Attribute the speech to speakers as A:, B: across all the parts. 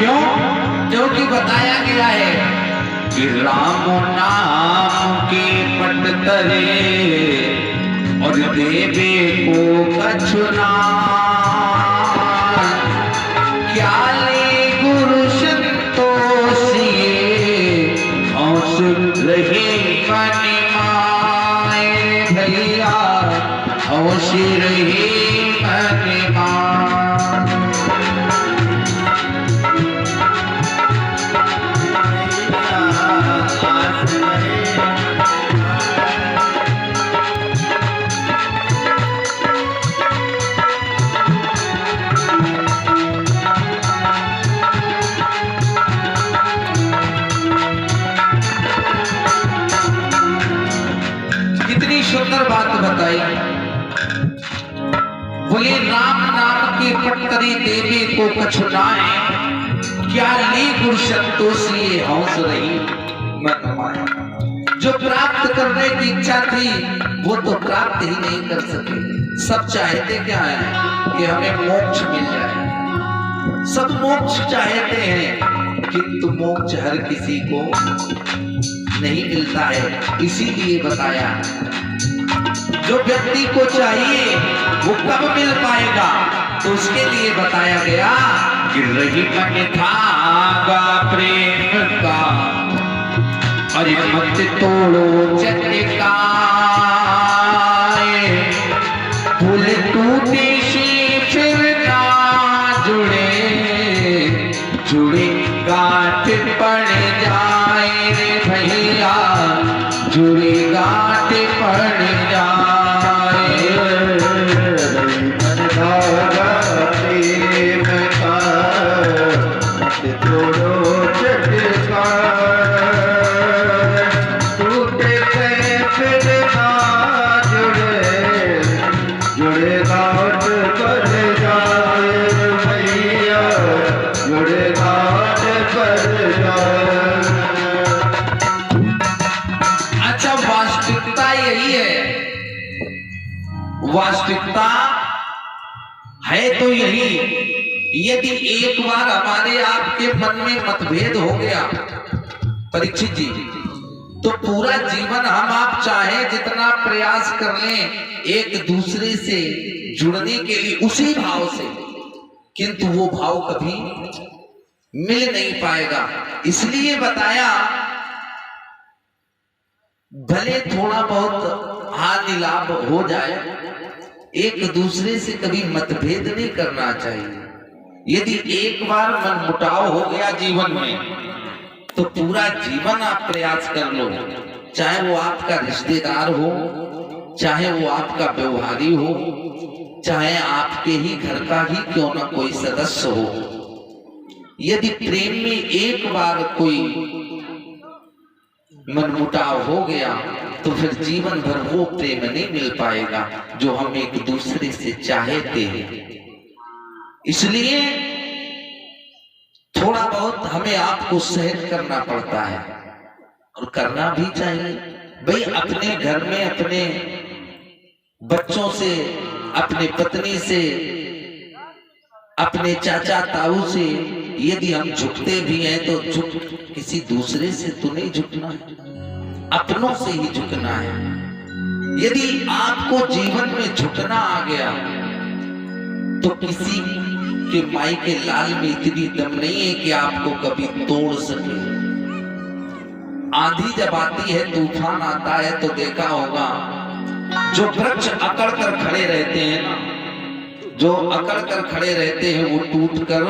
A: क्यों? क्योंकि बताया गया है कि राम नाम के पट तरे और देवे को कछुना क्या ले गुरु संतोषिए हंस रहे मन माए भैया हंस रहे मन माए। सुंदर बात बताई। बोले राम नाम के पटकरी देवी को कछुनाए क्या ली गुरु संतोषी हंस रही मन माया। जो प्राप्त करने की इच्छा थी वो तो प्राप्त ही नहीं कर सके। सब चाहते क्या है कि हमें मोक्ष मिल जाए। सब मोक्ष चाहते हैं किंतु मोक्ष हर किसी को नहीं मिलता है। इसीलिए बताया जो व्यक्ति को चाहिए वो कब मिल पाएगा, तो उसके लिए बताया गया कि रही मन धागा प्रेम का अरे मत तोड़ो चटकाए फूल टूटे से फिर ना जुड़े जुड़े गांठ पड़ जाए रे भैया जुड़े गांठ पड़ जाए। वास्तविकता है तो यही, यदि एक बार हमारे आपके मन में मतभेद हो गया परीक्षित जी, तो पूरा जीवन हम आप चाहे जितना प्रयास कर लें एक दूसरे से जुड़ने के लिए उसी भाव से, किंतु वो भाव कभी मिल नहीं पाएगा। इसलिए बताया भले थोड़ा बहुत हानि लाभ हो जाए एक दूसरे से कभी मतभेद नहीं करना चाहिए। यदि एक बार मन मुटाव हो गया जीवन में तो पूरा जीवन आप प्रयास कर लो, चाहे वो आपका रिश्तेदार हो, चाहे वो आपका व्यवहारी हो, चाहे आपके ही घर का ही क्यों ना कोई सदस्य हो। यदि प्रेम में एक बार कोई मनमुटाव हो गया तो फिर जीवन भर वो प्रेम नहीं मिल पाएगा जो हम एक दूसरे से चाहते हैं। इसलिए थोड़ा बहुत हमें आपको सहन करना पड़ता है और करना भी चाहिए। भाई अपने घर में अपने बच्चों से, अपने पत्नी से, अपने चाचा ताऊ से यदि हम झुकते भी हैं तो झुक किसी दूसरे से तो नहीं झुकना, अपनों से ही झुकना है। यदि आपको जीवन में झुकना आ गया तो किसी के माई के लाल में इतनी दम नहीं है कि आपको कभी तोड़ सके। आंधी जब आती है, तूफान आता है तो देखा होगा जो वृक्ष अकड़ कर खड़े रहते हैं ना, जो अकड़ कर खड़े रहते हैं वो टूट कर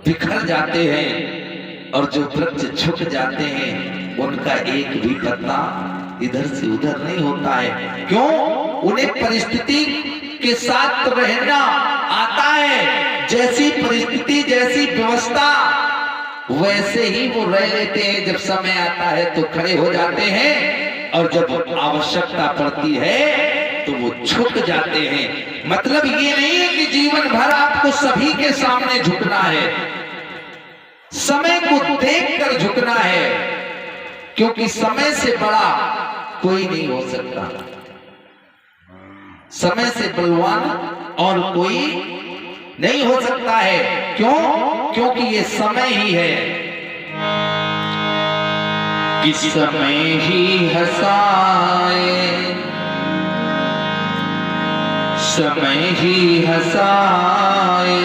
A: बिखर जाते हैं और जो वृक्ष झुक जाते हैं उनका एक भी पत्ता इधर से उधर नहीं होता है। क्यों? उन्हें परिस्थिति के साथ रहना आता है। जैसी परिस्थिति, जैसी व्यवस्था, वैसे ही वो रह लेते हैं। जब समय आता है तो खड़े हो जाते हैं और जब आवश्यकता पड़ती है तो वो झुक जाते हैं। मतलब ये नहीं है कि जीवन भर आपको सभी के सामने झुकना है, समय को देखकर झुकना है, क्योंकि समय से बड़ा कोई नहीं हो सकता। समय से बलवान और कोई नहीं हो सकता है। क्यों? क्योंकि ये समय ही है कि समय ही हंसाए, समय ही हंसाए,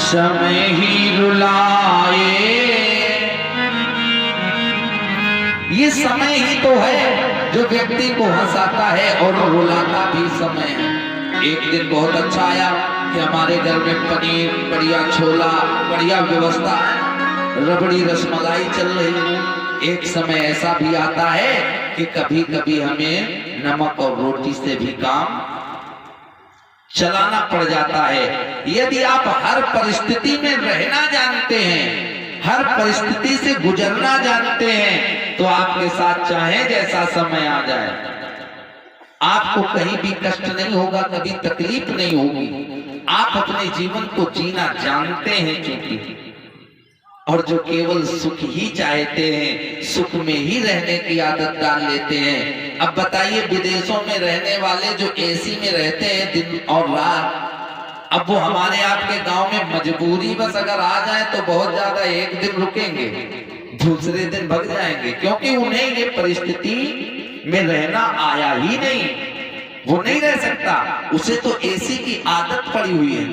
A: समय ही रुलाए। ये समय ही तो है जो व्यक्ति को हंसाता है और रुलाता भी समय है। एक दिन बहुत अच्छा आया कि हमारे घर में पनीर, बढ़िया छोला, बढ़िया व्यवस्था है, रबड़ी रसमलाई चल रही है। एक समय ऐसा भी आता है कि कभी कभी हमें नमक और रोटी से भी काम चलाना पड़ जाता है। यदि आप हर परिस्थिति में रहना जानते हैं, हर परिस्थिति से गुजरना जानते हैं, तो आपके साथ चाहे जैसा समय आ जाए, आपको कहीं भी कष्ट नहीं होगा, कभी तकलीफ नहीं होगी। आप अपने जीवन को जीना जानते हैं क्योंकि, और जो केवल सुख ही चाहते हैं, सुख में ही रहने की आदत डाल लेते हैं। अब बताइए, विदेशों में रहने वाले जो एसी में रहते हैं दिन और रात, अब वो हमारे आपके गांव में मजबूरी बस अगर आ जाए तो बहुत ज्यादा एक दिन रुकेंगे, दूसरे दिन भाग जाएंगे, क्योंकि उन्हें ये परिस्थिति में रहना आया ही नहीं। वो नहीं रह सकता, उसे तो एसी की आदत पड़ी हुई है।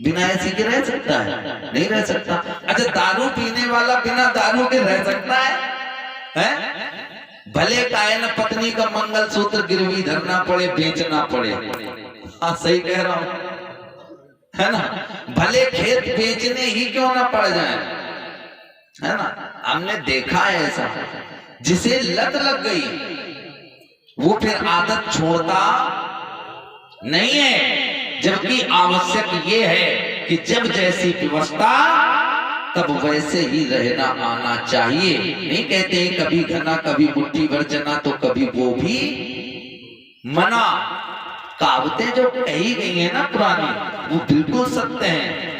A: बिना एसी के रह सकता है? नहीं रह सकता। अच्छा, दारू पीने वाला बिना दारू के रह सकता है? भले काहे न पत्नी का मंगलसूत्र गिरवी धरना पड़े, बेचना पड़े। हाँ, सही कह रहा हूं, है ना? भले खेत बेचने ही क्यों ना पड़ जाए, है ना? हमने देखा है ऐसा, जिसे लत लग गई वो फिर आदत छोड़ता नहीं है। जबकि आवश्यक ये है कि जब जैसी व्यवस्था तब वैसे ही रहना आना चाहिए। नहीं कहते कभी घना कभी मुट्ठी भर चना तो कभी वो भी मना। कहावतें जो कही गई है ना पुरानी, वो बिल्कुल सत्य हैं।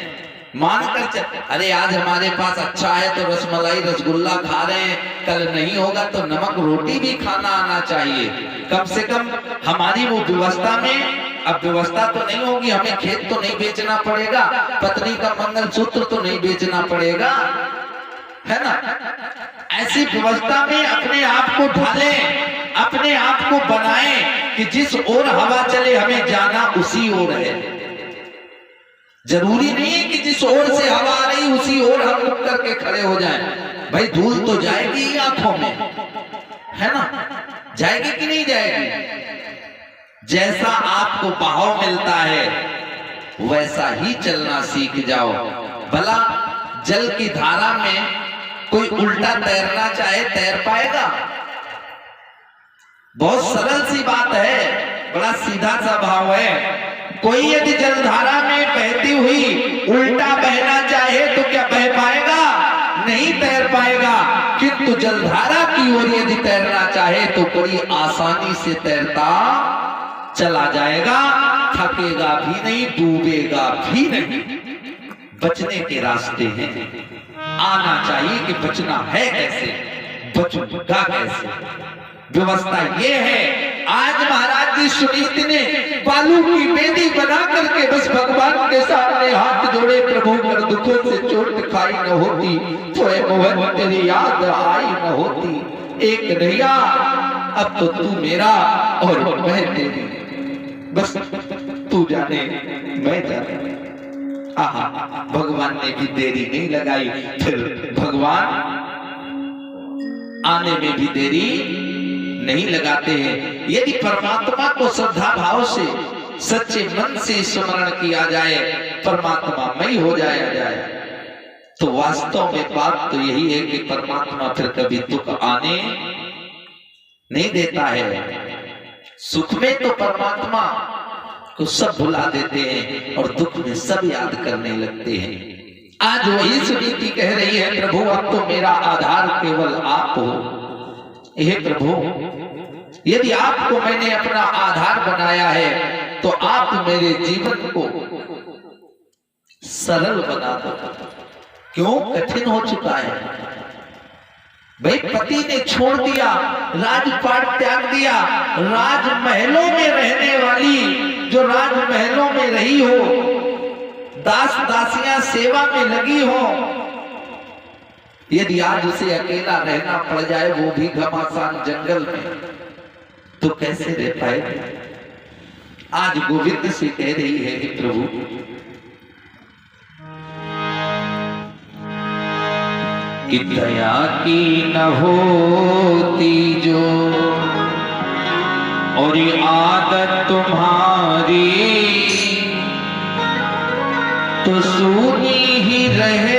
A: मानकर चल, अरे आज हमारे पास अच्छा है तो रसमलाई रसगुल्ला खा रहे हैं, कल नहीं होगा तो नमक रोटी भी खाना आना चाहिए। कम से कम हमारी वो व्यवस्था में, अब व्यवस्था तो नहीं होगी, हमें खेत तो नहीं बेचना पड़ेगा, पत्नी का मंगलसूत्र तो नहीं बेचना पड़ेगा, है ना? ऐसी व्यवस्था में अपने आप को ढालें, अपने आप को बनाएं कि जिस ओर हवा चले हमें जाना उसी ओर है। जरूरी नहीं है कि जिस ओर से हवा आ रही उसी ओर हम रुक करके खड़े हो जाएं। भाई धूल तो जाएगी आंखों में, है ना? जाएगी कि नहीं जाएगी? जैसा आपको बहाव मिलता है वैसा ही चलना सीख जाओ। भला जल की धारा में कोई उल्टा तैरना चाहे तैर पाएगा? बहुत सरल सी बात है, बड़ा सीधा सा भाव है। कोई यदि जलधारा में बहती हुई उल्टा बहना चाहे तो क्या बह पाएगा? नहीं तैर पाएगा। किंतु जलधारा की ओर यदि तैरना चाहे तो बड़ी आसानी से तैरता चला जाएगा, थकेगा भी नहीं, डूबेगा भी नहीं। बचने के रास्ते हैं, आना चाहिए कि बचना है कैसे, बचूंगा कैसे। व्यवस्था ये है। आज महाराज जी सुनीति ने बालू की बेदी बना करके बस भगवान के सामने हाथ जोड़े, प्रभु कर दुखों से चोट खाई न होती तो मोहन तेरी याद आई न होती। एक नैया अब तो तू मेरा और मैं तेरी, बस तू जाने मैं जाने। आहा, भगवान ने भी देरी नहीं लगाई। फिर भगवान आने में भी देरी नहीं लगाते हैं। यदि परमात्मा को श्रद्धा भाव से सच्चे मन से स्मरण किया जाए, परमात्मा मई हो जाया जाए, तो वास्तव में बात तो यही है कि परमात्मा फिर कभी दुख आने नहीं देता है। सुख में तो परमात्मा को सब भुला देते हैं और दुख में सब याद करने लगते हैं। आज वही सुनीति कह रही है, प्रभु अब तो मेरा आधार केवल आप हो। हे प्रभु, यदि आपको मैंने अपना आधार बनाया है तो आप मेरे जीवन को सरल बना दो। क्यों कठिन हो चुका है? भाई पति ने छोड़ दिया, राजपाट त्याग दिया, राजमहलों में रहने वाली जो राजमहलों में रही हो, दास दासियां सेवा में लगी हो, यदि आज उसे अकेला रहना पड़ जाए, वो भी घमासान जंगल में, तो कैसे रह पाए? आज गोविंद से कह रही है कि प्रभु कि दया की न होती जो और ये आदत तुम्हारी, तो सूनी ही रह